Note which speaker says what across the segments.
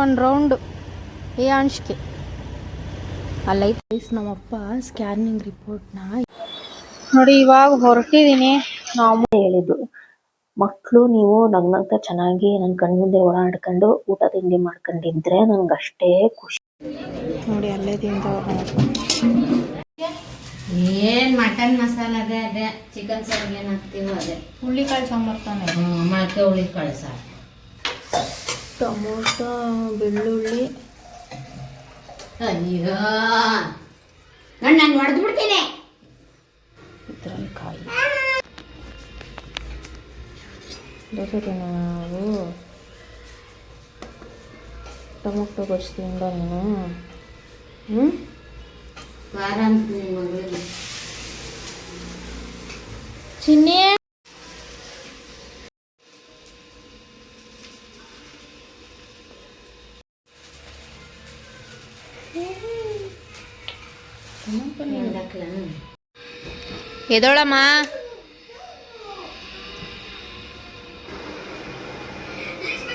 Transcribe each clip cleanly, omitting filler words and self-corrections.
Speaker 1: ಒಂದು ರೌಂಡು ಅಂಶಕ್ಕೆ ಅಲ್ಲೈತೆ ನಮ್ಮಪ್ಪ ಸ್ಕ್ಯಾನಿಂಗ್ ರಿಪೋರ್ಟ್ನ ನೋಡಿ. ಇವಾಗ ಹೊರಟಿದ್ದೀನಿ. ನಾವು ಹೇಳಿದ್ದು ಮಕ್ಕಳು ನೀವು ನಗ್ನಗ್ತಾ ಚೆನ್ನಾಗಿ ನನ್ನ ಕಣ್ಮುಂದೆ ಓಡಾಡ್ಕೊಂಡು ಊಟ ತಿಂಡಿ ಮಾಡ್ಕೊಂಡಿದ್ರೆ ನನಗಷ್ಟೇ ಖುಷಿ. ನೋಡಿ ಅಲ್ಲೇ ತಿಂತವ್ರು
Speaker 2: ಏನ್ ಮಟನ್ ಮಸಾಲ ಅದೇ ಚಿಕನ್ ಸಾರಿಗೆ ಏನ್ ಹಾಕ್ತೀವೋ ಅದೇ
Speaker 1: ಹುಳ್ಳಿಕಾಳು ಸಾಂಬಾರು ತಾನೆ.
Speaker 2: ಮೊಳಕೆ ಹುಳ್ಳಿಕಾಳು ಸಾರು,
Speaker 1: ಟೊಮೊಟೊ, ಬೆಳ್ಳುಳ್ಳಿ.
Speaker 2: ಅಯ್ಯೋ ನಾನು ಹೊಡೆದು ಬಿಡ್ತೀನಿ.
Speaker 1: ಇದರಲ್ಲಿ ಕಾಯಿ ದೋಸೆ ತಿನ್ನೋದು. ಟೊಮೊಟೊ ಗೊಜ್ಜು ತಿಂದ ನೀನು.
Speaker 2: ಖಾರ ಅಂತ ನಿಮ್ಮ ಮಗಳಿಗೆ
Speaker 1: ಚಿನ್ನಿ ಎದೋಳಮ್ಮ.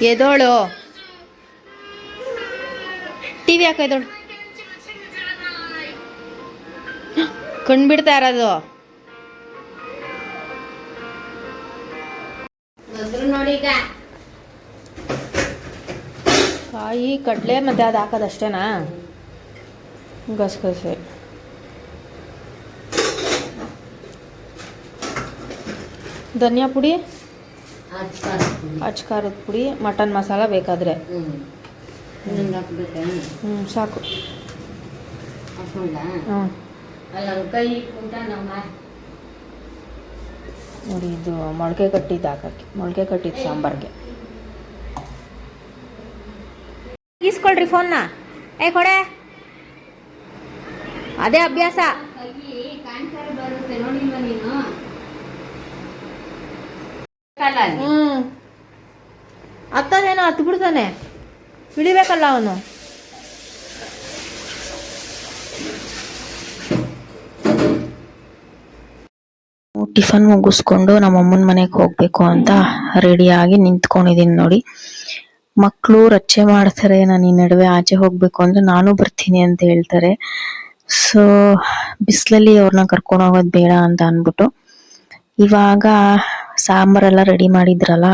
Speaker 1: ಎದೋಳು ಟಿವಿ ಹಾಕ. ಎದೋಳು ಕಣ್ಬಿಡ್ತಾ ಇರೋದು
Speaker 2: ನೋಡಿ. ಈಗ
Speaker 1: ಕಾಯಿ ಕಡಲೆ ಮತ್ತೆ ಅದು ಹಾಕೋದಷ್ಟೇನಾ? ಗಸಗಸೆ, ಧನಿಯಾ ಪುಡಿ, ಅಚ್ಚ ಖಾರದ ಪುಡಿ, ಮಟನ್ ಮಸಾಲ ಬೇಕಾದರೆ ಸಾಕು.
Speaker 2: ಕೈ
Speaker 1: ನೋಡಿ ಇದು ಮೊಳಕೆ ಕಟ್ಟಿದ್ದು ಹಾಕಕ್ಕೆ, ಮೊಳಕೆ ಕಟ್ಟಿದ್ದು ಸಾಂಬಾರ್ಗೆ. ಈಸ್ಕೊಳ್ರಿ ಫೋನ್ನ. ಕೊಡೆ, ಅದೇ ಅಭ್ಯಾಸ. ಹತ್ತದೇನೋ ಹತ್ತು ಬಿಡ್ತಾನೆ, ಇಳಿಬೇಕಲ್ಲ ಅವನು. ಟಿಫನ್ ಮುಗಿಸ್ಕೊಂಡು ನಮ್ಮಮ್ಮನ ಮನೆಗೆ ಹೋಗ್ಬೇಕು ಅಂತ ರೆಡಿಯಾಗಿ ನಿಂತ್ಕೊಂಡಿದ್ದೀನಿ ನೋಡಿ. ಮಕ್ಕಳು ರಚ್ಚೆ ಮಾಡ್ತಾರೆ, ನಾನು ಈ ನಡುವೆ ಆಚೆ ಹೋಗ್ಬೇಕು ಅಂದ್ರೆ ನಾನು ಬರ್ತೀನಿ ಅಂತ ಹೇಳ್ತಾರೆ. ಸೊ ಬಿಸಿಲಲ್ಲಿ ಅವ್ರನ್ನ ಕರ್ಕೊಂಡು ಹೋಗೋದು ಬೇಡ ಅಂತ ಅಂದ್ಬಿಟ್ಟು ಇವಾಗ ಸಾಂಬಾರೆಲ್ಲ ರೆಡಿ ಮಾಡಿದ್ರಲ್ಲ,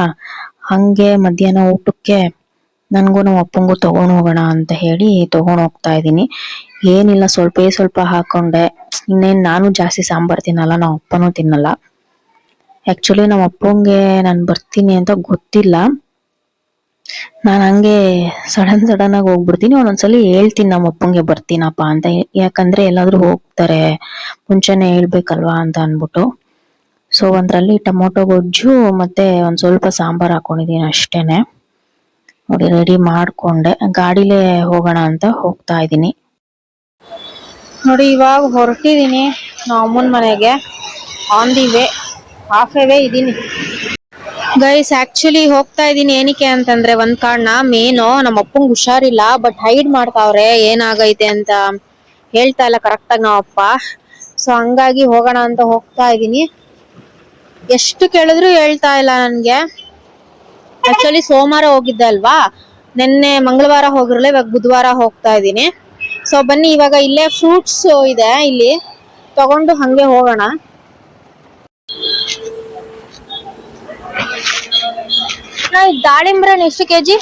Speaker 1: ಹಂಗೆ ಮಧ್ಯಾಹ್ನ ಊಟಕ್ಕೆ ನನಗೂ ನಮ್ಮ ಅಪ್ಪಂಗೂ ತಗೊಂಡು ಹೋಗೋಣ ಅಂತ ಹೇಳಿ ತಗೊಂಡು ಹೋಗ್ತಾ ಇದ್ದೀನಿ. ಏನಿಲ್ಲ, ಸ್ವಲ್ಪ ಹಾಕೊಂಡೆ. ಇನ್ನೇನು ನಾನು ಜಾಸ್ತಿ ಸಾಂಬಾರು ತಿನ್ನಲ್ಲ, ನಮ್ಮ ಅಪ್ಪನೂ ತಿನ್ನಲ್ಲ. ಆ್ಯಕ್ಚುಲಿ ನಮ್ಮ ಅಪ್ಪಂಗೆ ನಾನು ಬರ್ತೀನಿ ಅಂತ ಗೊತ್ತಿಲ್ಲ. ನಾನು ಹಂಗೆ ಸಡನ್ ಆಗಿ ಹೋಗ್ಬಿಡ್ತೀನಿ. ಒಂದೊಂದ್ಸಲಿ ಹೇಳ್ತೀನಿ ನಮ್ಮ ಅಪ್ಪಂಗೆ ಬರ್ತೀನಪ್ಪ ಅಂತ, ಯಾಕಂದ್ರೆ ಎಲ್ಲಾದ್ರೂ ಹೋಗ್ತಾರೆ ಮುಂಚೆನೆ ಹೇಳ್ಬೇಕಲ್ವಾ ಅಂತ ಅಂದ್ಬಿಟ್ಟು. ಸೊ ಒಂದರಲ್ಲಿ ಟೊಮೊಟೊ ಗೊಜ್ಜು ಮತ್ತೆ ಒಂದು ಸ್ವಲ್ಪ ಸಾಂಬಾರು ಹಾಕೊಂಡಿದ್ದೀನಿ ಅಷ್ಟೇನೆ. ನೋಡಿ ರೆಡಿ ಮಾಡಿಕೊಂಡೆ, ಗಾಡಿಲೇ ಹೋಗೋಣ ಅಂತ ಹೋಗ್ತಾ ಇದ್ದೀನಿ ನೋಡಿ. ಇವಾಗ ಹೊರಟಿದ್ದೀನಿ ನಮ್ಮ ಅಮ್ಮನ ಮನೆಗೆ. On the way, half way ಇದ್ದೀನಿ ಗೈಸ್. ಆಕ್ಚುಲಿ ಹೋಗ್ತಾ ಇದ್ದೀನಿ ಏನಕ್ಕೆ ಅಂತಂದ್ರೆ ಒಂದ್ ಕಾರಣ ಮೇನು, ನಮ್ಮ ಅಪ್ಪಂಗೆ ಹುಷಾರಿಲ್ಲ. ಬಟ್ ಹೈಡ್ ಮಾಡ್ತಾವ್ರೆ ಏನಾಗೈತೆ ಅಂತ ಹೇಳ್ತಾ ಇಲ್ಲ ಕರೆಕ್ಟಾಗಿ ನಾವಪ್ಪ. ಸೊ ಹಂಗಾಗಿ ಹೋಗೋಣ ಅಂತ ಹೋಗ್ತಾ ಇದ್ದೀನಿ. ಎಷ್ಟು ಕೇಳಿದ್ರು ಹೇಳ್ತಾ ಇಲ್ಲ ನನ್ಗೆ. ಆಕ್ಚುಲಿ ಸೋಮವಾರ ಹೋಗಿದ್ದೆ ಅಲ್ವಾ, ನಿನ್ನೆ ಮಂಗಳವಾರ ಹೋಗಿರಲ್ಲ, ಇವಾಗ ಬುಧವಾರ ಹೋಗ್ತಾ ಇದ್ದೀನಿ. ಸೊ ಬನ್ನಿ ಇವಾಗ ಇಲ್ಲೇ ಫ್ರೂಟ್ಸ್ ಇದೆ, ಇಲ್ಲಿ ತಗೊಂಡು ಹಂಗೆ ಹೋಗೋಣ. ದಾಳಿಂಬ್ರೆ ಎಷ್ಟು ಕೆಜಿ?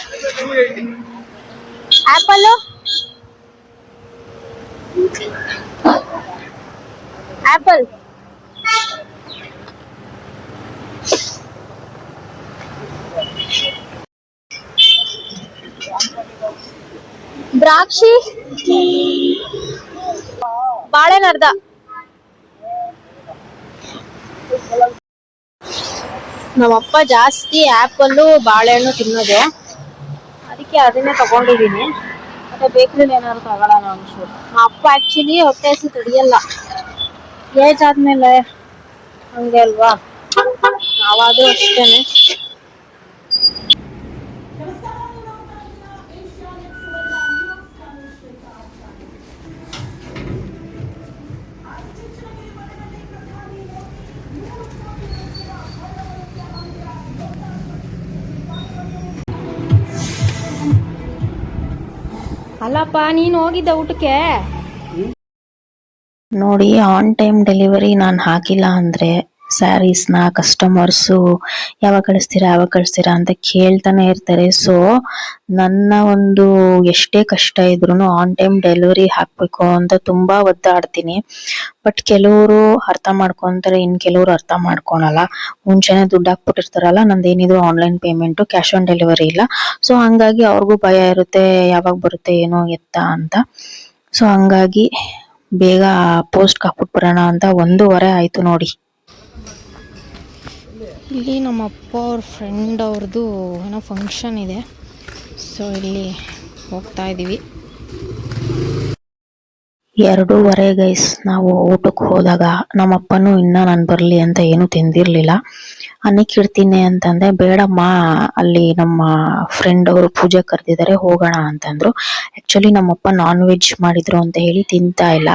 Speaker 1: ಆಪಲ್ ಆಪಲ್ ದ್ರಾಕ್ಷಿ, ಬಾಳೆಹಣ್ಣು ಅರ್ಧ. ನಮ್ಮಪ್ಪ ಜಾಸ್ತಿ ಆಪಲ್ಲು ಬಾಳೆಹಣ್ಣು ತಿನ್ನೋದು, ಅದಕ್ಕೆ ಅದನ್ನೇ ತಗೊಂಡಿದ್ದೀನಿ. ಮತ್ತೆ ಬೇಕ್ರಿಲಿ ಏನಾದ್ರು ತಗೊಳ್ಳೋಣ ಅನ್ಸು. ನಮ್ಮ ಅಪ್ಪ ಆಕ್ಚುಲಿ ಹೊಟ್ಟೆ ಹಸಿ ತಡಿಯಲ್ಲ, ಏಜ್ ಆದ್ಮೇಲೆ ಹಂಗೆ ಅಲ್ವಾ, ನಾವಾದ್ರೂ ಅಷ್ಟೇನೆ. ಅಲ್ಲಪ್ಪ ನೀನು ಹೋಗಿದ್ದ ಊಟಕ್ಕೆ ನೋಡಿ. ಆನ್ ಟೈಮ್ ಡೆಲಿವರಿ ನಾನು ಹಾಕಿಲ್ಲ ಅಂದ್ರೆ ಸ್ಯಾರೀಸ್ನ ಕಸ್ಟಮರ್ಸು ಯಾವಾಗ ಕಳಿಸ್ತೀರಾ ಅಂತ ಕೇಳ್ತಾನೆ ಇರ್ತಾರೆ. ಸೊ ನನ್ನ ಒಂದು ಎಷ್ಟೇ ಕಷ್ಟ ಇದ್ರೂ ಆನ್ ಟೈಮ್ ಡೆಲಿವರಿ ಹಾಕ್ಬೇಕು ಅಂತ ತುಂಬಾ ಒದ್ದಾಡ್ತೀನಿ. ಬಟ್ ಕೆಲವರು ಅರ್ಥ ಮಾಡ್ಕೊಂತಾರೆ, ಇನ್ ಕೆಲವರು ಅರ್ಥ ಮಾಡ್ಕೊಳಲ್ಲ. ಮುಂಚೆನೆ ದುಡ್ಡು ಹಾಕ್ಬಿಟ್ಟಿರ್ತಾರಲ್ಲ, ನಂದೇನಿದು online payment, cash on delivery ಇಲ್ಲ. ಸೊ ಹಂಗಾಗಿ ಅವ್ರಿಗೂ ಭಯ ಇರುತ್ತೆ ಯಾವಾಗ ಬರುತ್ತೆ ಏನೋ ಎತ್ತ ಅಂತ. ಸೊ ಹಂಗಾಗಿ ಬೇಗ ಪೋಸ್ಟ್ ಹಾಕ್ಬಿಟ್ಟು ಬರೋಣ ಅಂತ 1:15 ಆಯ್ತು ನೋಡಿ. ಇಲ್ಲಿ ನಮ್ಮ ಅಪ್ಪ ಅವ್ರ ಫ್ರೆಂಡ್ ಅವ್ರದ್ದು ಏನೋ ಫಂಕ್ಷನ್ ಇದೆ. ಸೊ ಇಲ್ಲಿ ಹೋಗ್ತಾ ಇದ್ದೀವಿ. 2:15 ಗೈಸ್. ನಾವು ಊಟಕ್ಕೆ ಹೋದಾಗ ನಮ್ಮಪ್ಪನೂ ಇನ್ನ ನಾನು ಬರಲಿ ಅಂತ ಏನು ತಿಂದಿರ್ಲಿಲ್ಲ. ಅನ್ನಕ್ಕೆ ಇಡ್ತೀನಿ ಅಂತಂದೆ. ಬೇಡಮ್ಮ, ಅಲ್ಲಿ ನಮ್ಮ ಫ್ರೆಂಡ್ ಅವರು ಪೂಜೆ ಕರೆದಿದ್ದಾರೆ, ಹೋಗೋಣ ಅಂತಂದ್ರು. ಆಕ್ಚುಲಿ ನಮ್ಮಪ್ಪ ನಾನ್ ವೆಜ್ ಮಾಡಿದ್ರು ಅಂತ ಹೇಳಿ ತಿಂತಾ ಇಲ್ಲ.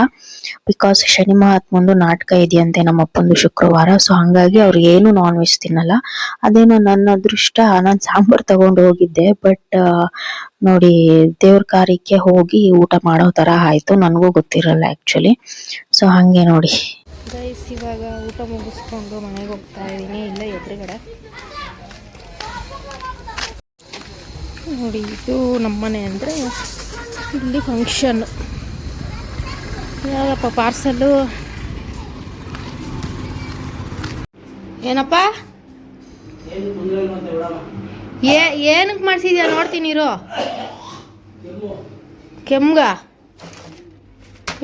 Speaker 1: ಬಿಕಾಸ್ ಶನಿ ಮಹಾತ್ಮಂದು ನಾಟಕ ಇದೆಯಂತೆ ನಮ್ಮಪ್ಪಂದು ಶುಕ್ರವಾರ. ಸೊ ಹಂಗಾಗಿ ಅವ್ರಿಗೆ ಏನು ನಾನ್ ವೆಜ್ ತಿನ್ನಲ್ಲ. ಅದೇನೋ ನನ್ನ ಅದೃಷ್ಟ, ನಾನು ಸಾಂಬಾರ್ ತಗೊಂಡು ಹೋಗಿದ್ದೆ. ಬಟ್ ನೋಡಿ, ದೇವ್ರ ಕಾರ್ಯಕ್ಕೆ ಹೋಗಿ ಊಟ ಮಾಡೋ ತರ ಆಯ್ತು. ನನಗೂ ಗೊತ್ತಿರಲ್ಲ ಆಕ್ಚುಲಿ. ಸೊ ಹಂಗೆ ನೋಡಿ ಗೈಸ್. ಇವಾಗ ಊಟ ಮುಗಿಸ್ಕೊಂಡು ಮನೆಗೆ ಹೋಗ್ತಾ ಇದ್ದೀನಿ. ಇಲ್ಲ ಎದುರುಗಡೆ ನೋಡಿ, ಇದು ನಮ್ಮನೆ. ಅಂದರೆ ಇಲ್ಲಿ ಫಂಕ್ಷನ್. ಯಾವಪ್ಪ ಪಾರ್ಸಲ್ಲು? ಏನಪ್ಪ ಏನಕ್ಕೆ ಮಾಡಿಸಿದ್ಯಾ ನೋಡ್ತೀನಿ ಇರೋ. ಕೆಮ್ಗ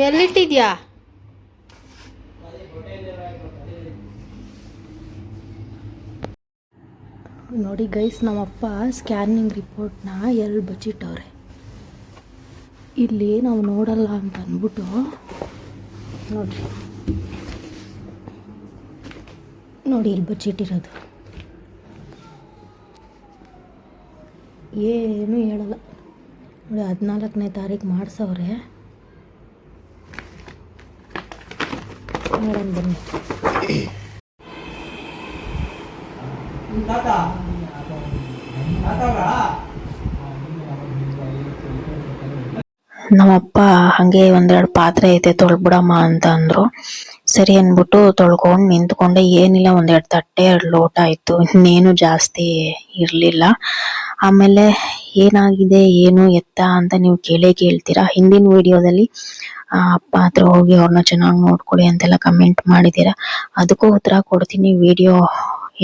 Speaker 1: ಎಲ್ಲಿಟ್ಟಿದ್ಯಾ? ನೋಡಿ ಗೈಸ್, ನಮ್ಮಪ್ಪ ಸ್ಕ್ಯಾನಿಂಗ್ ರಿಪೋರ್ಟ್ನ ಎಲ್ಲಿ ಬಚ್ಚಿಟ್ಟವ್ರೆ. ಇಲ್ಲಿ ನಾವು ನೋಡಲ್ಲ ಅಂತ ಅಂದ್ಬಿಟ್ಟು ನೋಡ್ರಿ, ನೋಡಿ ಇಲ್ಲಿ ಬಚ್ಚಿಟ್ಟಿರೋದು. ಏನು ಹೇಳಲ್ಲ ನೋಡಿ. 14ನೇ ತಾರೀಕು ಮಾಡಿಸವ್ರೆ. ನೋಡೋಣ ಬನ್ನಿ. ನಮ್ಮಪ್ಪ ಹಂಗೆ 1-2 ಪಾತ್ರೆ ಐತೆ ತೊಳ್ಬಿಡಮ್ಮ ಅಂತ ಅಂದ್ರು. ಸರಿ ಅಂದ್ಬಿಟ್ಟು ತೊಳ್ಕೊಂಡು ನಿಂತ್ಕೊಂಡೆ. ಏನಿಲ್ಲ, 1-2 ತಟ್ಟೆ 2 ಲೋಟ ಆಯ್ತು, ಇನ್ನೇನು ಜಾಸ್ತಿ ಇರಲಿಲ್ಲ. ಆಮೇಲೆ ಏನಾಗಿದೆ ಏನು ಎತ್ತ ಅಂತ ನೀವು ಕೇಳ್ತೀರಾ. ಹಿಂದಿನ ವಿಡಿಯೋದಲ್ಲಿ ಅಪ್ಪ ಹತ್ರ ಹೋಗಿ ಅವ್ರನ್ನ ಚೆನ್ನಾಗಿ ನೋಡ್ಕೊಳ್ಳಿ ಅಂತೆಲ್ಲ ಕಮೆಂಟ್ ಮಾಡಿದ್ದೀರಾ. ಅದಕ್ಕೂ ಉತ್ತರ ಕೊಡ್ತೀನಿ. ವಿಡಿಯೋ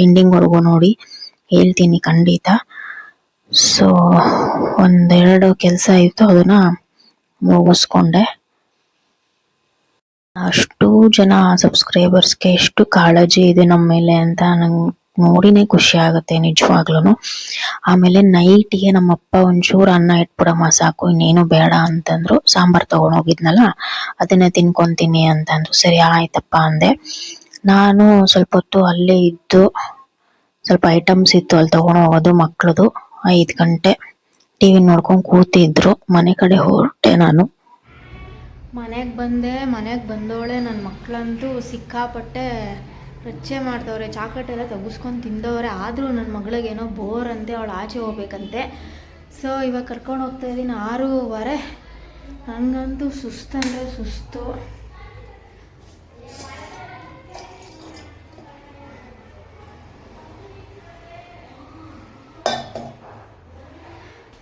Speaker 1: ಎಂಡಿಂಗ್ವರೆಗೂ ನೋಡಿ, ಹೇಳ್ತೀನಿ ಖಂಡಿತ. ಸೊ 1-2 ಕೆಲಸ ಇತ್ತು, ಅದನ್ನ ಮುಗಿಸ್ಕೊಂಡೆ. ಅಷ್ಟು ಜನ ಸಬ್ಸ್ಕ್ರೈಬರ್ಸ್ಗೆ ಎಷ್ಟು ಕಾಳಜಿ ಇದೆ ನಮ್ಮ ಮೇಲೆ ಅಂತ ನಂಗೆ ನೋಡಿನೇ ಖುಷಿ ಆಗುತ್ತೆ ನಿಜವಾಗ್ಲೂ. ಆಮೇಲೆ ನೈಟಿಗೆ ನಮ್ಮಪ್ಪ ಒಂಚೂರು ಅನ್ನ ಇಟ್ಬಿಡಮ್ಮ ಸಾಕು, ಇನ್ನೇನು ಬೇಡ ಅಂತಂದ್ರು. ಸಾಂಬಾರ್ ತಗೊಂಡೋಗಿದ್ನಲ್ಲ, ಅದನ್ನೇ ತಿನ್ಕೊಂತೀನಿ ಅಂತಂದ್ರು. ಸರಿ ಆಯ್ತಪ್ಪ ಅಂದೆ. ನಾನು ಸ್ವಲ್ಪ ಹೊತ್ತು ಅಲ್ಲೇ ಇದ್ದು, ಸ್ವಲ್ಪ ಐಟಮ್ಸ್ ಇತ್ತು ಅಲ್ಲಿ ತಗೊಂಡು ಹೋಗೋದು ಮಕ್ಳದು. 5 ಗಂಟೆ ಟಿವಿ ನೋಡ್ಕೊಂಡು ಕೂತಿದ್ರು. ಮನೆ ಕಡೆ ಹೊರಟೆ ನಾನು. ಮನೆಗೆ ಬಂದೆ. ಮನೆಗೆ ಬಂದವಳೆ ನನ್ನ ಮಕ್ಕಳಂತೂ ಸಿಕ್ಕಾಪಟ್ಟೆ ರಚ್ಚೆ ಮಾಡ್ತವ್ರೆ. ಚಾಕ್ಲೇಟ್ ಎಲ್ಲ ತೆಗಿಸ್ಕೊಂಡು ತಿಂದವ್ರೆ. ಆದರೂ ನನ್ನ ಮಗಳಿಗೇನೋ ಬೋರ್ ಅಂತೆ, ಅವಳು ಆಚೆ ಹೋಗ್ಬೇಕಂತೆ. ಸೊ ಇವಾಗ ಕರ್ಕೊಂಡು ಹೋಗ್ತಾ ಇದ್ದೀನಿ. 6:15. ನನಗಂತೂ ಸುಸ್ತಂದರೆ ಸುಸ್ತು.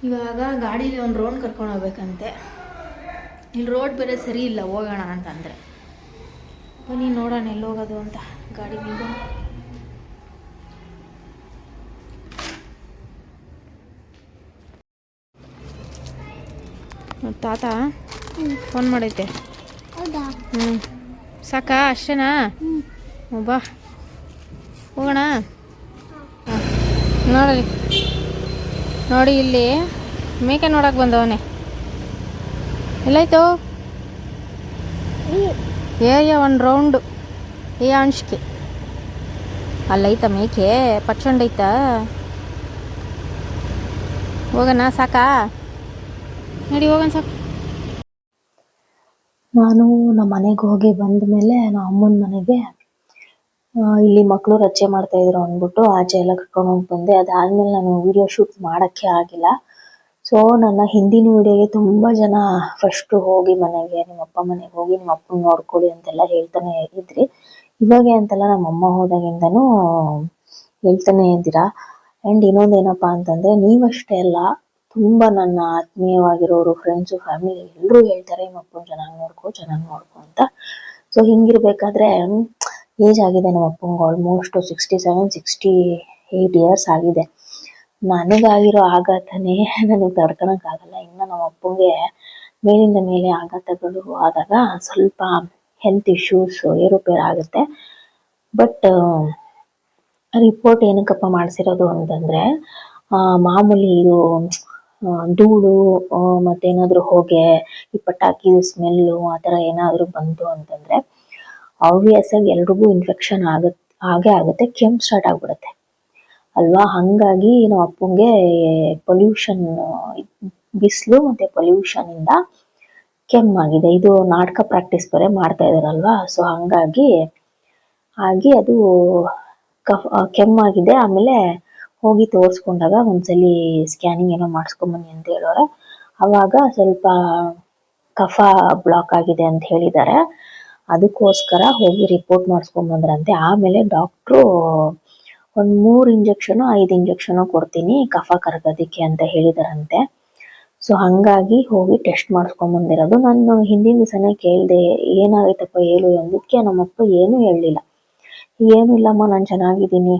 Speaker 1: ಇವಾಗ ಗಾಡೀಲಿ ಒಂದು ರೌಂಡ್ ಕರ್ಕೊಂಡು ಹೋಗ್ಬೇಕಂತೆ. ಇಲ್ಲಿ ರೋಡ್ ಬೇರೆ ಸರಿ ಇಲ್ಲ ಹೋಗೋಣ ಅಂತಂದರೆ. ಬನ್ನಿ ನೋಡೋಣ ಎಲ್ಲಿ ಹೋಗೋದು ಅಂತ. ಗಾಡಿ ಬೀಗ ತಾತ ಫೋನ್ ಮಾಡೈತೆ. ಸಾಕಾ? ಅಷ್ಟೇನಾ? ಬಾ ಹೋಗೋಣ. ನೋಡಿ ನೋಡಿ, ಇಲ್ಲಿ ಮೇಕೆ ನೋಡಕ್ಕೆ ಬಂದವನೇ. ಎಲ್ಲಾಯ್ತು? ಒಂದು ರೌಂಡು. ಅಂಶಕ್ಕೆ ಅಲ್ಲೈತ ಮೇಕೆ, ಪಚ್ಕೊಂಡೈತಾ? ಹೋಗೋಣ ಸಾಕಾ? ನಡಿ ಹೋಗೋಣ ಸಾಕು. ನಾನು ನಮ್ಮ ಮನೆಗೆ ಹೋಗಿ ಬಂದ ಮೇಲೆ ನಮ್ಮ ಅಮ್ಮನ ಮನೆಗೆ ಇಲ್ಲಿ ಮಕ್ಕಳು ರಚ್ಚೆ ಮಾಡ್ತಾ ಇದ್ರು ಅಂದ್ಬಿಟ್ಟು ಆಚೆ ಎಲ್ಲ ಕರ್ಕೊಂಡು ಹೋಗಿ ಬಂದೆ. ಅದಾದ್ಮೇಲೆ ನಾನು ವಿಡಿಯೋ ಶೂಟ್ ಮಾಡೋಕ್ಕೆ ಆಗಿಲ್ಲ. ಸೊ ನನ್ನ ಹಿಂದಿನ ವಿಡಿಯೋಗೆ ತುಂಬಾ ಜನ ಫಸ್ಟ್ ಹೋಗಿ ಮನೆಗೆ, ನಿಮ್ಮಪ್ಪ ಮನೆಗೆ ಹೋಗಿ ನಿಮ್ಮ ಅಪ್ಪನ ನೋಡ್ಕೊಳ್ಳಿ ಅಂತೆಲ್ಲ ಹೇಳ್ತಾನೆ ಇದ್ರಿ. ಇವಾಗೆ ಅಂತಲ್ಲ, ನಮ್ಮಮ್ಮ ಹೋದಾಗಿಂದನೂ ಹೇಳ್ತಾನೆ ಇದ್ದೀರಾ. ಅಂಡ್ ಇನ್ನೊಂದೇನಪ್ಪಾ ಅಂತಂದ್ರೆ, ನೀವಷ್ಟೇ ಅಲ್ಲ, ತುಂಬಾ ನನ್ನ ಆತ್ಮೀಯವಾಗಿರೋರು, ಫ್ರೆಂಡ್ಸು, ಫ್ಯಾಮಿಲಿ ಎಲ್ಲರೂ ಹೇಳ್ತಾರೆ ನಿಮ್ಮ ಅಪ್ಪನ ಚೆನ್ನಾಗಿ ನೋಡ್ಕೊ ಅಂತ. ಸೊ ಹಿಂಗಿರ್ಬೇಕಾದ್ರೆ ಏಜ್ ಆಗಿದೆ ನಮ್ಮ ಅಪ್ಪಂಗೆ, ಆಲ್ಮೋಸ್ಟ್ 67-68 ಇಯರ್ಸ್ ಆಗಿದೆ. ನನಗಾಗಿರೋ ಆಘಾತನೇ ನನಗೆ ತಡ್ಕೊಳಕ್ ಆಗಲ್ಲ. ಇನ್ನು ನಮ್ಮ ಅಪ್ಪಂಗೆ ಮೇಲಿಂದ ಮೇಲೆ ಆಘಾತಗಳು ಆದಾಗ ಸ್ವಲ್ಪ ಹೆಲ್ತ್ ಇಶ್ಯೂಸ್ ಏರುಪೇರು ಆಗುತ್ತೆ. ಬಟ್ ರಿಪೋರ್ಟ್ ಏನಕ್ಕಪ್ಪ ಮಾಡಿಸಿರೋದು ಅಂತಂದ್ರೆ, ಮಾಮೂಲಿ ಇದು ಧೂಳು ಮತ್ತೇನಾದ್ರೂ ಹೊಗೆ, ಈ ಪಟಾಕಿ ಸ್ಮೆಲ್ಲು ಆ ಥರ ಏನಾದರೂ ಬಂತು ಅಂತಂದ್ರೆ ಆಬ್ವಿಯಸ್ ಆಗಿ ಎಲ್ರಿಗೂ ಇನ್ಫೆಕ್ಷನ್ ಆಗೇ ಆಗುತ್ತೆ, ಕೆಮ್ಮು ಸ್ಟಾರ್ಟ್ ಆಗ್ಬಿಡುತ್ತೆ ಅಲ್ವಾ. ಹಂಗಾಗಿ ನಮ್ಮ ಅಪ್ಪಂಗೆ ಪೊಲ್ಯೂಷನ್, ಬಿಸಿಲು ಮತ್ತೆ ಪೊಲ್ಯೂಷನ್ ಇಂದ ಕೆಮ್ಮಾಗಿದೆ. ಇದು ನಾಟಕ ಪ್ರಾಕ್ಟೀಸ್ ಬೇರೆ ಮಾಡ್ತಾ ಇದಾರಲ್ವಾ, ಸೊ ಹಂಗಾಗಿ ಅದು ಕೆಮ್ಮಾಗಿದೆ. ಆಮೇಲೆ ಹೋಗಿ ತೋರಿಸ್ಕೊಂಡಾಗ ಒಂದ್ಸಲಿ ಸ್ಕ್ಯಾನಿಂಗ್ ಏನೋ ಮಾಡಿಸ್ಕೊಂಬನ್ನಿ ಅಂತ ಹೇಳೋರೆ. ಅವಾಗ ಸ್ವಲ್ಪ ಕಫ ಬ್ಲಾಕ್ ಆಗಿದೆ ಅಂತ ಹೇಳಿದ್ದಾರೆ. ಅದಕ್ಕೋಸ್ಕರ ಹೋಗಿ ರಿಪೋರ್ಟ್ ಮಾಡಿಸ್ಕೊಂಬಂದ್ರಂತೆ. ಆಮೇಲೆ ಡಾಕ್ಟ್ರು ಒಂದು 3 ಇಂಜೆಕ್ಷನ್ 5 ಇಂಜೆಕ್ಷನ್ ಕೊಡ್ತೀನಿ ಕಫ ಕರಗೋದಕ್ಕೆ ಅಂತ ಹೇಳಿದಾರಂತೆ. ಸೊ ಹಂಗಾಗಿ ಹೋಗಿ ಟೆಸ್ಟ್ ಮಾಡಿಸ್ಕೊಂಬಂದಿರೋದು. ನಾನು ಹಿಂದಿನ ದಿವಸನೇ ಕೇಳಿದೆ, ಏನಾಗೈತಪ್ಪ ಹೇಳು ಅಂದಿದ್ದಕ್ಕೆ ನಮ್ಮಪ್ಪ ಏನೂ ಹೇಳಲಿಲ್ಲ. ಏನೂ ಇಲ್ಲಮ್ಮ, ನಾನು ಚೆನ್ನಾಗಿದ್ದೀನಿ,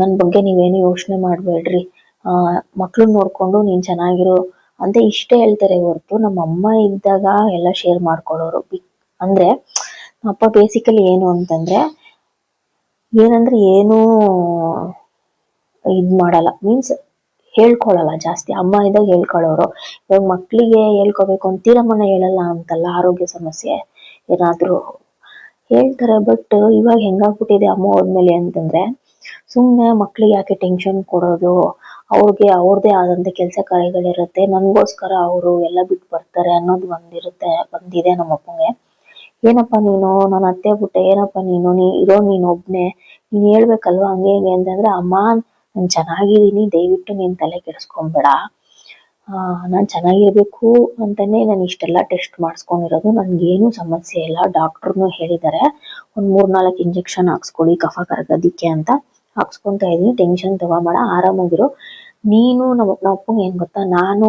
Speaker 1: ನನ್ನ ಬಗ್ಗೆ ನೀವೇನು ಯೋಚನೆ ಮಾಡಬೇಡ್ರಿ, ಮಕ್ಳನ್ನ ನೋಡ್ಕೊಂಡು ನೀನು ಚೆನ್ನಾಗಿರು ಅಂತ ಇಷ್ಟೇ ಹೇಳ್ತಾರೆ ಹೊರತು, ನಮ್ಮ ಅಮ್ಮ ಇದ್ದಾಗ ಎಲ್ಲ ಶೇರ್ ಮಾಡ್ಕೊಳ್ಳೋರು. ಅಂದ್ರೆ ಅಪ್ಪ ಬೇಸಿಕಲಿ ಏನು ಅಂತಂದ್ರೆ, ಏನೂ ಇದ್ ಮಾಡಲ್ಲ, ಮೀನ್ಸ್ ಹೇಳ್ಕೊಳಲ್ಲ ಜಾಸ್ತಿ. ಅಮ್ಮ ಇದ್ದಾಗ ಹೇಳ್ಕೊಳ್ಳೋರು. ಇವಾಗ ಮಕ್ಳಿಗೆ ಹೇಳ್ಕೊಬೇಕು ಅಂತೀರಮ್ಮನ ಹೇಳಲ್ಲ ಅಂತಲ್ಲ, ಆರೋಗ್ಯ ಸಮಸ್ಯೆ ಏನಾದ್ರು ಹೇಳ್ತಾರೆ. ಬಟ್ ಇವಾಗ ಹೆಂಗಾಗ್ಬಿಟ್ಟಿದೆ ಅಮ್ಮ ಹೋದ್ಮೇಲೆ ಅಂತಂದ್ರೆ, ಸುಮ್ಮನೆ ಮಕ್ಳಿಗೆ ಯಾಕೆ ಟೆನ್ಷನ್ ಕೊಡೋದು, ಅವ್ರಿಗೆ ಅವ್ರದೇ ಆದಂತ ಕೆಲಸ ಕಾರ್ಯಗಳಿರುತ್ತೆ, ನನಗೋಸ್ಕರ ಅವರು ಎಲ್ಲ ಬಿಟ್ಟು ಬರ್ತಾರೆ ಅನ್ನೋದು ಬಂದಿದೆ ನಮ್ಮ ಅಪ್ಪಂಗೆ. ಏನಪ್ಪ ನೀನು, ನನ್ನ ಅತ್ತೆ ಬಿಟ್ಟೆ, ಏನಪ್ಪ ನೀನು ಒಬ್ನೇ, ನೀನ್ ಹೇಳ್ಬೇಕಲ್ವಾ ಹಂಗೆ ಹಿಂಗೆ ಅಂತಂದ್ರೆ, ಅಮ್ಮ ನಾನು ಚೆನ್ನಾಗಿದ್ದೀನಿ, ದಯವಿಟ್ಟು ನೀನ್ ತಲೆ ಕೆಡಿಸ್ಕೊಂಬೇಡ, ನಾನು ಚೆನ್ನಾಗಿರ್ಬೇಕು ಅಂತಾನೆ ನಾನು ಇಷ್ಟೆಲ್ಲ ಟೆಸ್ಟ್ ಮಾಡಿಸ್ಕೊಂಡಿರೋದು, ನನ್ಗೇನು ಸಮಸ್ಯೆ ಇಲ್ಲ, ಡಾಕ್ಟ್ರುನು ಹೇಳಿದ್ದಾರೆ ಒಂದ್ 3-4 ಇಂಜೆಕ್ಷನ್ ಹಾಕ್ಸ್ಕೊಳ್ಳಿ ಕಫ ಕರಗೋದಿಕ್ಕೆ ಅಂತ. ಹಾಕ್ಸ್ಕೊಂತ ಇದೀನಿ, ಟೆನ್ಷನ್ ತಗೋಬೇಡ, ಆರಾಮಾಗಿರು. ನೀನು ನಮ್ಮ ಅಪ್ಪಂಗೆ ಏನ್ ಗೊತ್ತಾ, ನಾನು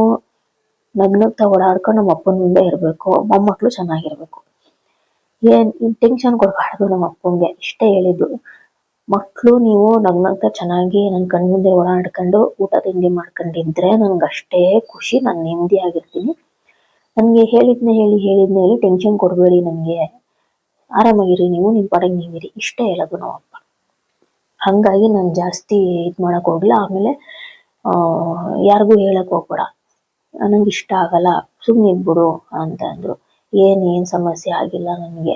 Speaker 1: ನಗ್ನಗ್ತಾ ಓಡಾಡ್ಕೊಂಡು ನಮ್ಮ ಅಪ್ಪನ ಮುಂದೆ ಇರ್ಬೇಕು, ಮೊಮ್ಮಕ್ಳು ಚೆನ್ನಾಗಿರ್ಬೇಕು, ಏನ್ ಟೆನ್ಷನ್ ಕೊಡಬಾರ್ದು ನಮ್ಮ ಅಪ್ಪಂಗೆ, ಇಷ್ಟೇ ಹೇಳಿದ್ದು. ಮಕ್ಳು ನೀವು ನಗ್ನಗ್ತಾ ಚೆನ್ನಾಗಿ ನನ್ನ ಕಣ್ ಮುಂದೆ ಓಡಾಡ್ಕೊಂಡು ಊಟ ತಿಂಡಿ ಮಾಡ್ಕೊಂಡಿದ್ರೆ ನನ್ಗಷ್ಟೇ ಖುಷಿ, ನಾನು ನೆಮ್ಮದಿ ಆಗಿರ್ತೀನಿ. ನನ್ಗೆ ಹೇಳಿದ್ನ ಟೆನ್ಷನ್ ಕೊಡಬೇಡಿ, ನನ್ಗೆ ಆರಾಮಾಗಿರಿ, ನೀವು ನಿಮ್ ಪಾಡಿಗೆ ನೀವಿರಿ, ಇಷ್ಟೇ ಹೇಳೋದು ನಮ್ಮಪ್ಪ. ಹಂಗಾಗಿ ನಾನು ಜಾಸ್ತಿ ಇದ್ ಮಾಡಕ್ ಹೋಗ್ಲಿಲ್ಲ. ಆಮೇಲೆ ಯಾರಿಗೂ ಹೇಳಕ್ ಹೋಗ್ಬೇಡ, ನಂಗೆ ಇಷ್ಟ ಆಗಲ್ಲ, ಸುಮ್ನೆ ಇದ್ಬಿಡು ಅಂತ ಅಂದ್ರು. ಏನ್ ಸಮಸ್ಯೆ ಆಗಿಲ್ಲ ನನಗೆ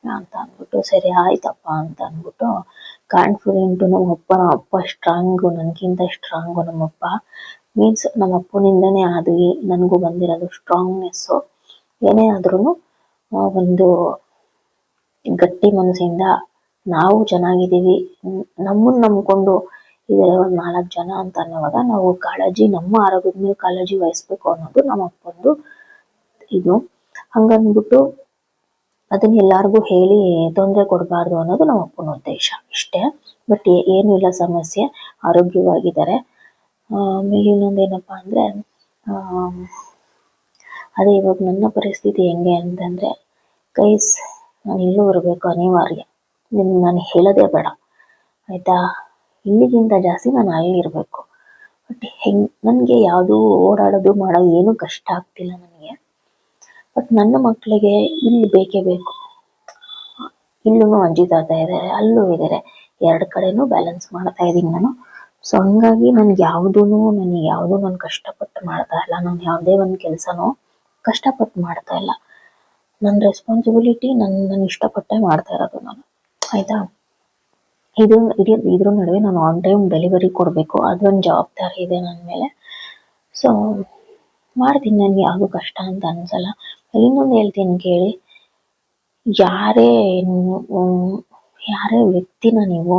Speaker 1: ಅಂತ ಅಂದ್ಬಿಟ್ಟು, ಸರಿ ಆಯ್ತಪ್ಪ ಅಂತ ಅಂದ್ಬಿಟ್ಟು ಕಾನ್ಫಿಡೆಂಟು. ನಮ್ಮ ಅಪ್ಪ ಸ್ಟ್ರಾಂಗು, ನನ್ಗಿಂತ ಸ್ಟ್ರಾಂಗು ನಮ್ಮಪ್ಪ. ಮೀನ್ಸ್ ನಮ್ಮ ಅಪ್ಪನಿಂದನೇ ಅದು ನನಗೂ ಬಂದಿರೋದು ಸ್ಟ್ರಾಂಗ್ನೆಸ್ಸು. ಏನೇ ಆದ್ರೂ ಒಂದು ಗಟ್ಟಿ ಮನಸ್ಸಿಂದ ನಾವು ಚೆನ್ನಾಗಿದ್ದೀವಿ, ನಮ್ಮನ್ನ ನಂಬ್ಕೊಂಡು ಇದಾರೆ ಒಂದ್ 4 ಜನ ಅಂತ ಅನ್ನೋವಾಗ ನಾವು ನಮ್ಮ ಆರೋಗ್ಯದ ಮೇಲೆ ಕಾಳಜಿ ವಹಿಸ್ಬೇಕು ಅನ್ನೋದು ನಮ್ಮ ಅಪ್ಪಂದು ಇದು. ಹಂಗಂದ್ಬಿಟ್ಟು ಅದನ್ನ ಎಲ್ಲಾರ್ಗು ಹೇಳಿ ತೊಂದರೆ ಕೊಡಬಾರ್ದು ಅನ್ನೋದು ನಮ್ಮ ಅಪ್ಪನ ಉದ್ದೇಶ, ಇಷ್ಟೇ. ಬಟ್ ಏನು ಇಲ್ಲ ಸಮಸ್ಯೆ, ಆರೋಗ್ಯವಾಗಿದ್ದಾರೆ. ಆಮೇಲೆ ಇನ್ನೊಂದೇನಪ್ಪಾ ಅಂದ್ರೆ, ಅದೇ ಇವಾಗ ನನ್ನ ಪರಿಸ್ಥಿತಿ ಹೆಂಗೆ ಅಂತಂದ್ರೆ, ಗೈಸ್ ನಾನು ಇಲ್ಲೂ ಇರಬೇಕು ಅನಿವಾರ್ಯ, ನಾನು ಹೇಳೋದೇ ಬೇಡ ಆಯ್ತಾ, ಇಲ್ಲಿಗಿಂತ ಜಾಸ್ತಿ ನಾನು ಅಲ್ಲಿರ್ಬೇಕು. ಬಟ್ ನನಗೆ ಯಾವುದು ಓಡಾಡೋದು ಮಾಡೋದು ಏನು ಕಷ್ಟ ಆಗ್ತಿಲ್ಲ ನನಗೆ. ಬಟ್ ನನ್ನ ಮಕ್ಕಳಿಗೆ ಇಲ್ಲಿ ಬೇಕೇ ಬೇಕು. ಇಲ್ಲೂ ಅಜ್ಜಿ ತಾತ ಇದ್ದಾರೆ, ಅಲ್ಲೂ ಇದ್ದಾರೆ, 2 ಕಡೆನೂ ಬ್ಯಾಲೆನ್ಸ್ ಮಾಡ್ತಾ ಇದ್ದೀನಿ ನಾನು. ಸೊ ಹಂಗಾಗಿ ನನಗೆ ಯಾವುದು ನಾನು ಕಷ್ಟಪಟ್ಟು ಮಾಡ್ತಾ ಇಲ್ಲ, ನಾನು ಯಾವುದೇ ಒಂದು ಕೆಲಸನೂ ಕಷ್ಟಪಟ್ಟು ಮಾಡ್ತಾ ಇಲ್ಲ. ನನ್ನ ರೆಸ್ಪಾನ್ಸಿಬಿಲಿಟಿ ನಾನು ಇಷ್ಟಪಟ್ಟೆ ಮಾಡ್ತಾ ಇರೋದು ನಾನು, ಆಯ್ತಾ. ಇದ್ರ ನಡುವೆ ನಾನು ಆನ್ ಟೈಮ್ ಡೆಲಿವರಿ ಕೊಡಬೇಕು, ಅದೊಂದು ಜವಾಬ್ದಾರಿ ಇದೆ ನನ್ನ ಮೇಲೆ. ಸೊ ಮಾಡ್ತೀನಿ, ನನಗೆ ಯಾವುದು ಕಷ್ಟ ಅಂತ ಅನ್ಸಲ್ಲ. ಇನ್ನೊಂದು ಹೇಳ್ತೀನಿ ಕೇಳಿ, ಯಾರೇ ವ್ಯಕ್ತಿನ ನೀವು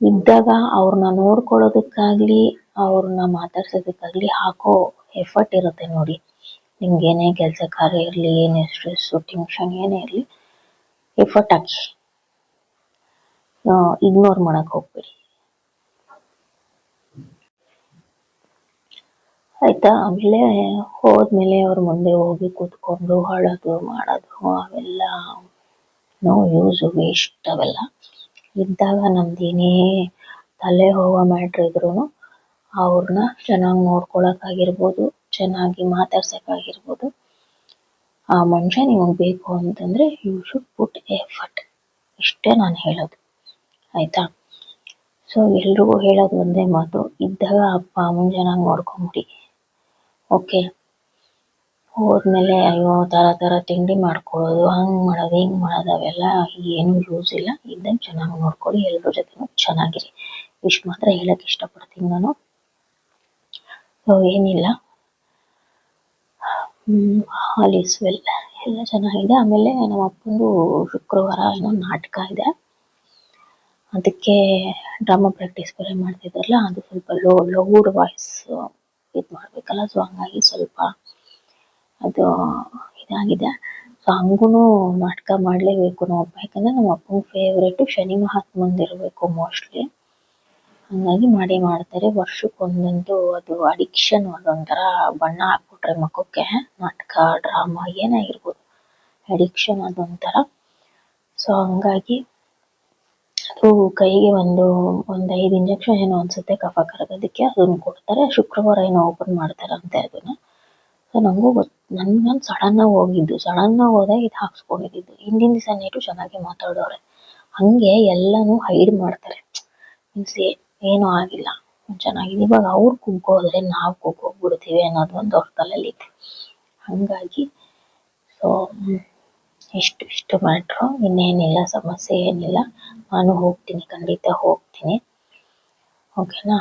Speaker 1: ಇದ್ದಾಗ ಅವ್ರನ್ನ ನೋಡ್ಕೊಳ್ಳೋದಕ್ಕಾಗ್ಲಿ ಅವ್ರನ್ನ ಮಾತಾಡ್ಸೋದಕ್ಕಾಗ್ಲಿ ಹಾಕೋ ಎಫರ್ಟ್ ಇರುತ್ತೆ ನೋಡಿ. ನಿಮ್ಗೆ ಏನೇ ಕೆಲಸ ಕಾರ್ಯ ಇರಲಿ, ಏನೇ ಸ್ಟ್ರೆಸ್ಸು ಟೆನ್ಷನ್ ಏನೇ ಇರಲಿ, ಎಫರ್ಟ್ ಹಾಕಿ, ಇಗ್ನೋರ್ ಮಾಡಕ್ ಹೋಗ್ಬೇಡಿ ಆಯ್ತಾ. ಆಮೇಲೆ ಹೋದ್ಮೇಲೆ ಅವ್ರ ಮುಂದೆ ಹೋಗಿ ಕೂತ್ಕೊಂಡು ಅಳೋದು ಮಾಡೋದು ಅವೆಲ್ಲ ನೋ ಯೂಸ್, ವೇಸ್ಟ್ ಅವೆಲ್ಲ. ಇದ್ದಾಗ ನಮ್ದೇನೇ ತಲೆ ಹೋಗೋ ಮ್ಯಾಟ್ರ್ ಇದ್ರು ಅವ್ರನ್ನ ಚೆನ್ನಾಗಿ ನೋಡ್ಕೊಳಕ್ಕಾಗಿರ್ಬೋದು, ಚೆನ್ನಾಗಿ ಮಾತಾಡ್ಸಕ್ಕಾಗಿರ್ಬೋದು, ಆ ಮನುಷ್ಯ ನಿಮಗೆ ಬೇಕು ಅಂತಂದ್ರೆ ಯು ಶುಡ್ ಪುಟ್ ಎಫರ್ಟ್. ಇಷ್ಟೇ ನಾನು ಹೇಳೋದು ಆಯ್ತಾ. ಸೊ ಎಲ್ರಿಗೂ ಹೇಳೋದು ಒಂದೇ ಮಾತು, ಇದ್ದಾಗ ಅಪ್ಪ ಅಮ್ಮನ ಚೆನ್ನಾಗಿ ನೋಡ್ಕೊಂಬಿಡಿ. ಓಕೆ, ಹೋದ್ಮೇಲೆ ಅಯ್ಯೋ ತರ ತಿಂಡಿ ಮಾಡ್ಕೊಳ್ಳೋದು, ಹಂಗ್ ಮಾಡೋದು ಹಿಂಗ್ ಮಾಡೋದು ಅವೆಲ್ಲ ಏನು ಯೂಸ್ ಇಲ್ಲ. ಇದ್ದಂಗೆ ಚೆನ್ನಾಗಿ ನೋಡ್ಕೊಳ್ಳಿ, ಎಲ್ರ ಜೊತೆನೂ ಚೆನ್ನಾಗಿರಿ. ಇಷ್ಟು ಮಾತ್ರ ಹೇಳಕ್ ಇಷ್ಟಪಡ್ತೀನಿ ನಾನು. ಸೊ ಏನಿಲ್ಲ, ಆಲ್ ಈಸ್ ವೆಲ್, ಎಲ್ಲ ಚೆನ್ನಾಗಿದೆ. ಆಮೇಲೆ ನಮ್ಮ ಅಪ್ಪಂದು ಶುಕ್ರವಾರ ಏನೋ ನಾಟಕ ಇದೆ, ಅದಕ್ಕೆ ಡ್ರಾಮಾ ಪ್ರಾಕ್ಟೀಸ್ ಬೇರೆ ಮಾಡ್ತಿದ್ದಾರಲ್ಲ, ಅದು ಸ್ವಲ್ಪ ಲೌಡ್ ವಾಯ್ಸ್ ಇದು ಮಾಡ್ಬೇಕಲ್ಲ. ಸೊ ಹಂಗಾಗಿ ಸ್ವಲ್ಪ ಅದು ಇದಾಗಿದೆ. ಸೊ ಹಂಗೂ ನಾಟಕ ಮಾಡಲೇಬೇಕು ನಮ್ಮ ಅಪ್ಪ, ಯಾಕಂದ್ರೆ ನಮ್ಮ ಅಪ್ಪನ ಫೇವ್ರೇಟು ಶನಿ ಮಹಾತ್ಮಂದು ಇರಬೇಕು ಮೋಸ್ಟ್ಲಿ. ಹಂಗಾಗಿ ಮಾಡ್ತಾರೆ ವರ್ಷಕ್ಕೊಂದಂತೂ. ಅದು ಅಡಿಕ್ಷನ್, ಅದೊಂಥರ ಬಣ್ಣ ಹಾಕ್ಬಿಟ್ರೆ ಮುಖಕ್ಕೆ, ನಾಟಕ ಡ್ರಾಮಾ ಏನಾಗಿರ್ಬೋದು, ಅಡಿಕ್ಷನ್ ಅದೊಂಥರ. ಸೊ ಹಂಗಾಗಿ ಅದು ಕೈಗೆ ಒಂದು 5 ಇಂಜೆಕ್ಷನ್ ಏನೋ ಅನ್ಸುತ್ತೆ ಕಫ ಕರಗೋದಕ್ಕೆ, ಅದನ್ನ ಕೊಡ್ತಾರೆ. ಶುಕ್ರವಾರ ಏನೋ ಓಪನ್ ಮಾಡ್ತಾರಂತೆ ಅದನ್ನ. ಸೊ ನಾನು ಸಡನ್ ಆಗಿ ಹೋದಾಗ ಇದು ಹಾಕ್ಸ್ಕೊಂಡಿದ್ದು. ಹಿಂದಿನ ದಿವಸ ನೈಟು ಚೆನ್ನಾಗಿ ಮಾತಾಡೋರೆ, ಹಂಗೆ ಎಲ್ಲಾನು ಹೈಡ್ ಮಾಡ್ತಾರೆ. ಮೀನ್ಸ್ ಏನೂ ಆಗಿಲ್ಲ, ಚೆನ್ನಾಗಿದೆ. ಇವಾಗ ಅವ್ರು ಕುಗ್ಗೋದ್ರೆ ನಾವು ಕುಗ್ಗೋಗ್ಬಿಡ್ತೀವಿ ಅನ್ನೋದು ಒಂದು ಅವ್ರ ತಲೆಯಲ್ಲಿ ಇದೆ. ಹಂಗಾಗಿ ಸೊ ಇಷ್ಟು ಮ್ಯಾಟ್ರು, ಇನ್ನೇನಿಲ್ಲ, ಸಮಸ್ಯೆ ಏನಿಲ್ಲ. ನಾನು ಹೋಗ್ತೀನಿ, ಖಂಡಿತ ಹೋಗ್ತೀನಿ. ಓಕೆನಾ.